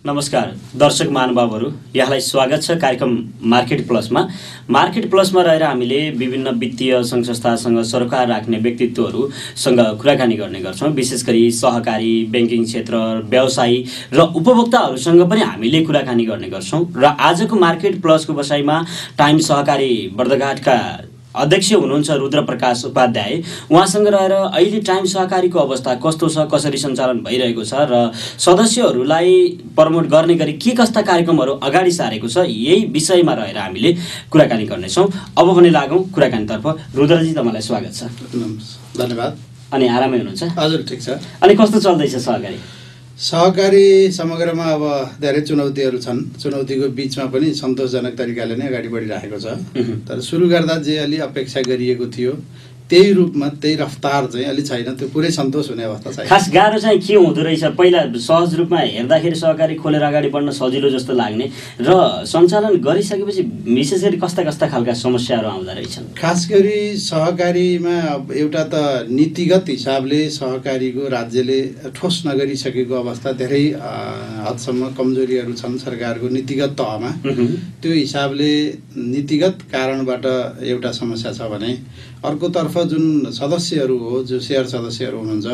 नमस्कार दर्शक महानुभावहरू, यहाँलाई स्वागत छ कार्यक्रम मार्केट प्लसमा। मार्केट प्लसमा रहेर हामीले विभिन्न वित्तीय सङ्घ संस्थासँग सरोकार राख्ने व्यक्तित्वहरूसँग कुराकानी गर्ने गर्छौँ। विशेष गरी सहकारी, ब्याङ्किङ क्षेत्र, व्यवसायी र उपभोक्ताहरूसँग पनि हामीले कुराकानी गर्ने गर्छौँ। र आजको मार्केट प्लसको बसाइमा टाइम सहकारी बर्दघाटका अध्यक्ष हुनुहुन्छ रुद्रप्रकाश उपाध्याय। उहाँसँग रहेर अहिले टाइम सहकारीको अवस्था कस्तो छ, कसरी सञ्चालन भइरहेको छ र सदस्यहरूलाई प्रमोट गर्ने गरी के कस्ता कार्यक्रमहरू अगाडि सारेको छ, यही विषयमा रहेर हामीले कुराकानी गर्नेछौँ। अब भने लागौँ कुराकानीतर्फ। रुद्रजी, तपाईँलाई स्वागत छ। धन्यवाद। अनि आरामै हुनुहुन्छ? हजुर, ठिक छ। अनि कस्तो चल्दैछ सहकारी? सहकारी समग्रमा अब धेरै चुनौतीहरू छन्। चुनौतीको बिचमा पनि सन्तोषजनक तरिकाले नै अगाडि बढिरहेको छ। तर सुरु गर्दा जे अलि अपेक्षा गरिएको थियो त्यही रूपमा त्यही रफ्तार चाहिँ अलि छैन। त्यो पुरै सन्तोष हुने अवस्था छैन। खास गाह्रो चाहिँ के हुँदो रहेछ? पहिला सहज रूपमा हेर्दाखेरि सहकारी खोलेर अगाडि बढ्न सजिलो जस्तो लाग्ने र सञ्चालन गरिसकेपछि विशेष गरी कस्ता कस्ता खालका समस्याहरू आउँदो रहेछन्? खास गरी सहकारीमा अब एउटा त नीतिगत हिसाबले सहकारीको राज्यले ठोस नगरिसकेको अवस्था धेरै हदसम्म कमजोरीहरू छन् सरकारको नीतिगत तहमा। त्यो हिसाबले नीतिगत कारणबाट एउटा समस्या छ भने अर्कोतर्फ जुन सदस्यहरू हो, जो सेयर सदस्यहरू हुनुहुन्छ,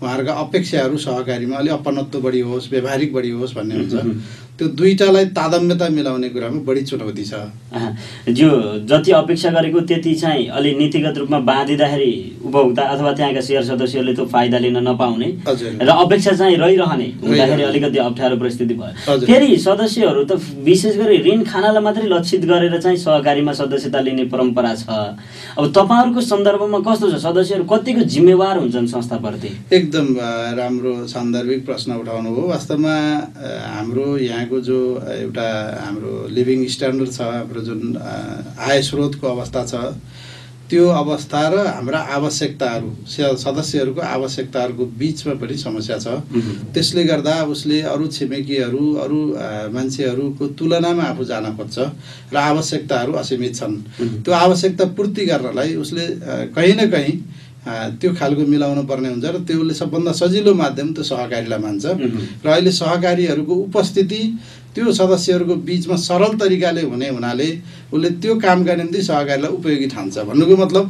उहाँहरूका अपेक्षाहरू सहकारीमा अलि अपनत्व बढी होस्, व्यावहारिक बढी होस् भन्ने हुन्छ। त्यो दुईटालाई तादम्यता मिलाउने कुरामा बढी चुनौती छ। जो जति अपेक्षा गरेको त्यति चाहिँ अलि नीतिगत रूपमा बाँधिँदाखेरि उपभोक्ता अथवा त्यहाँका सेयर सदस्यहरूले त्यो फाइदा लिन नपाउने र अपेक्षा चाहिँ रहिरहने हुँदाखेरि अलिकति अप्ठ्यारो परिस्थिति भयो। फेरि सदस्यहरू त विशेष गरी ऋण खानालाई मात्रै लक्षित गरेर चाहिँ सहकारीमा सदस्यता लिने परम्परा छ। अब तपाईँहरूको सन्दर्भमा कस्तो छ? सदस्यहरू कतिको जिम्मेवार हुन्छन् संस्थाप्रति? एकदम राम्रो सान्दर्भिक प्रश्न उठाउनु हो। वास्तवमा हाम्रो यहाँको जो एउटा हाम्रो लिभिङ स्ट्यान्डर्ड छ, हाम्रो जुन आय स्रोतको अवस्था छ, त्यो अवस्था र हाम्रा आवश्यकताहरू, सदस्यहरूको आवश्यकताहरूको बिचमा पनि समस्या छ। त्यसले गर्दा उसले अरू छिमेकीहरू, अरू मान्छेहरूको तुलनामा आफू जान खोज्छ र आवश्यकताहरू असीमित छन्। त्यो आवश्यकता पूर्ति गर्नलाई उसले कहीँ न कहीँ त्यो खालको मिलाउनु पर्ने हुन्छ र त्यो उसले सबभन्दा सजिलो माध्यम त्यो सहकारीलाई मान्छ। र अहिले सहकारीहरूको उपस्थिति त्यो सदस्यहरूको बिचमा सरल तरिकाले हुने हुनाले उसले त्यो कामका निम्ति सहकारीलाई उपयोगी ठान्छ। भन्नुको मतलब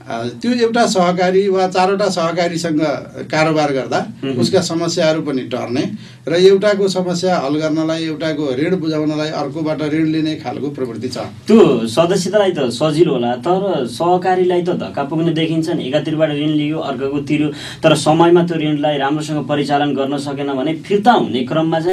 त्यो एउटा सहकारी वा चारवटा सहकारीसँग कारोबार गर्दा उसका समस्याहरू पनि टर्ने र एउटाको समस्या हल गर्नलाई, एउटाको ऋण बुझाउनलाई अर्कोबाट ऋण लिने खालको प्रवृत्ति छ। त्यो सदस्यतालाई त सजिलो होला, तर सहकारीलाई त धक्का पुग्ने देखिन्छ नि। एकातिरबाट ऋण लियो, अर्कोको तिर्यो, तर समयमा त्यो ऋणलाई राम्रोसँग परिचालन गर्न सकेन भने फिर्ता हुने क्रममा चाहिँ